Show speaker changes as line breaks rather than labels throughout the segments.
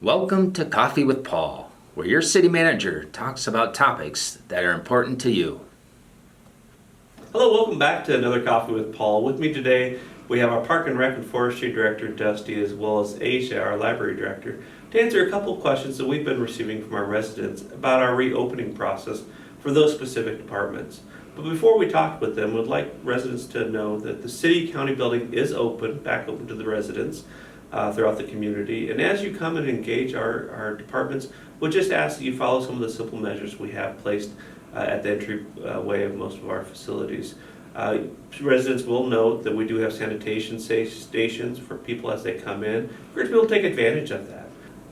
Welcome to Coffee with Paul, where your city manager talks about topics that are important to you.
Hello, welcome back to another Coffee with Paul. With me today, we have our Park and Rec and Forestry Director, Dusty, as well as Ashia, our Library Director, to answer a couple of questions that we've been receiving from our residents about our reopening process for those specific departments. But before we talk with them, we'd like residents to know that the city-county building is open, back open to the residents throughout the community. And as you come and engage our departments, we'll just ask that you follow some of the simple measures we have placed at the entryway of most of our facilities. Residents will note that we do have sanitation stations for people as they come in. We're going to be able to take advantage of that.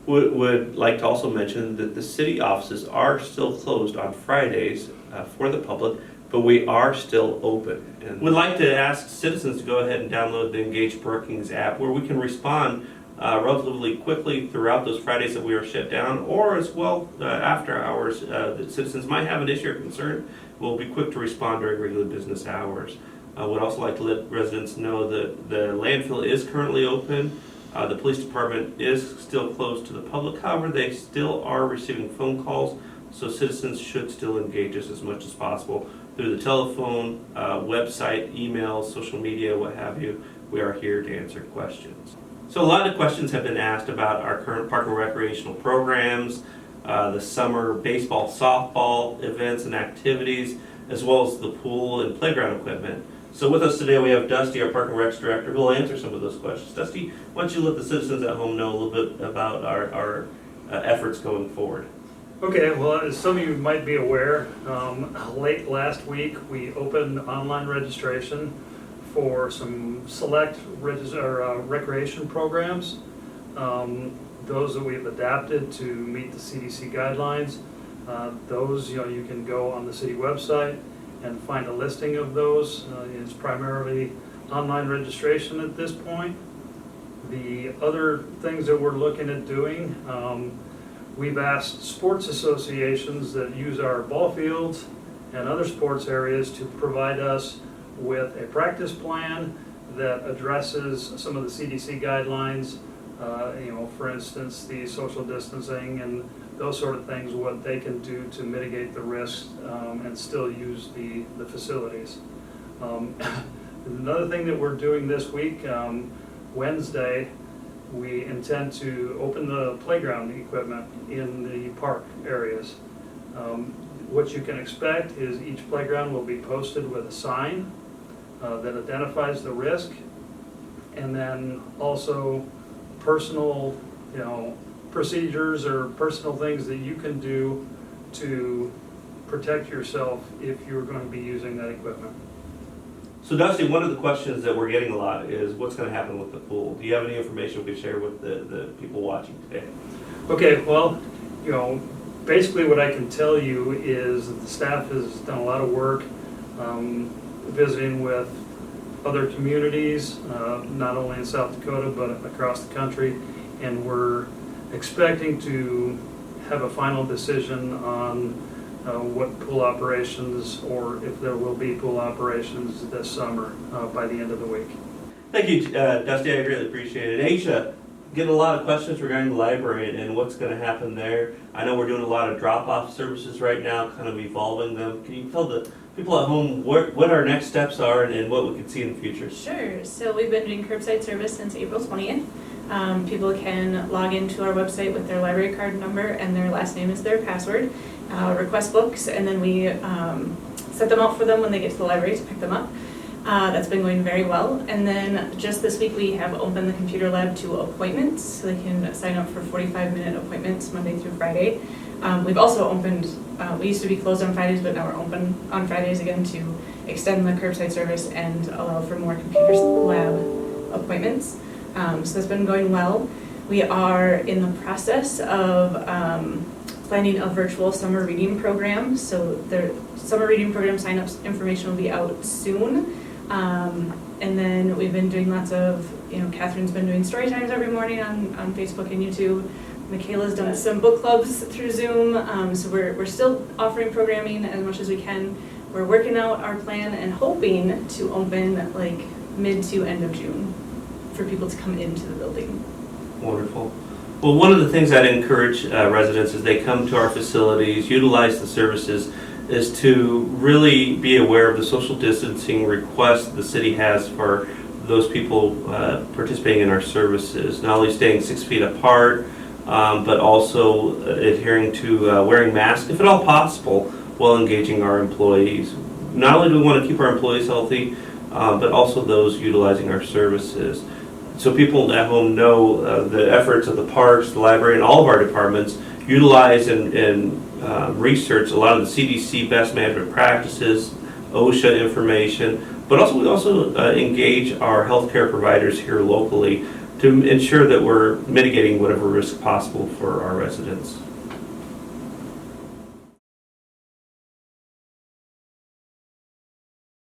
Would like to also mention that the city offices are still closed on Fridays for the public, but we are still open. And we'd like to ask citizens to go ahead and download the Engage Brookings app, where we can respond relatively quickly throughout those Fridays that we are shut down, or as well after hours that citizens might have an issue or concern. We'll be quick to respond during regular business hours. I would also like to let residents know that the landfill is currently open. The police department is still closed to the public. However, they still are receiving phone calls, so citizens should still engage us as much as possible through the telephone, website, email, social media, what have you. We are here to answer questions. So a lot of questions have been asked about our current park and recreational programs, the summer baseball, softball events and activities, as well as the pool and playground equipment. So with us today we have Dusty, our Park and Recs Director, who will answer some of those questions. Dusty, why don't you let the citizens at home know a little bit about our efforts going forward?
Okay, well, as some of you might be aware, late last week we opened online registration for some select recreation programs. Those that we've adapted to meet the CDC guidelines. Those, you can go on the city website and find a listing of those. It's primarily online registration at this point. The other things that we're looking at doing, we've asked sports associations that use our ball fields and other sports areas to provide us with a practice plan that addresses some of the CDC guidelines, for instance, the social distancing and those sort of things, what they can do to mitigate the risks and still use the facilities. Another thing that we're doing this week, Wednesday, we intend to open the playground equipment in the park areas. What you can expect is each playground will be posted with a sign that identifies the risk, and then also personal, procedures or personal things that you can do to protect yourself if you're going to be using that equipment.
So Dusty, one of the questions that we're getting a lot is what's going to happen with the pool. Do you have any information we could share with the people watching today?
Okay, well, basically what I can tell you is that the staff has done a lot of work visiting with other communities, not only in South Dakota but across the country, and we're expecting to have a final decision on what pool operations, or if there will be pool operations this summer by the end of the week.
Thank you, Dusty. I really appreciate it. Aisha, getting a lot of questions regarding the library and what's going to happen there. I know we're doing a lot of drop-off services right now, kind of evolving them. Can you tell the people at home what our next steps are and what we could see in the future?
Sure. So we've been doing curbside service since April 20th. People can log into our website with their library card number and their last name is their password, request books, and then we set them out for them when they get to the library to pick them up. That's been going very well. And then just this week we have opened the computer lab to appointments, so they can sign up for 45-minute appointments Monday through Friday. We've also opened, we used to be closed on Fridays, but now we're open on Fridays again to extend the curbside service and allow for more computer lab appointments. So that's been going well. We are in the process of planning a virtual summer reading program. So the summer reading program sign-ups information will be out soon. And then we've been doing lots of, Catherine's been doing story times every morning on Facebook and YouTube. Michaela's done some book clubs through Zoom. So we're still offering programming as much as we can. We're working out our plan and hoping to open like mid to end of June for people to come into the building.
Wonderful. Well, one of the things I'd encourage residents as they come to our facilities, utilize the services, is to really be aware of the social distancing requests the city has for those people participating in our services. Not only staying 6 feet apart, but also adhering to wearing masks, if at all possible, while engaging our employees. Not only do we want to keep our employees healthy, but also those utilizing our services. So people at home know the efforts of the parks, the library, and all of our departments utilize and research a lot of the CDC best management practices, OSHA information, but also we also engage our healthcare providers here locally to ensure that we're mitigating whatever risk possible for our residents.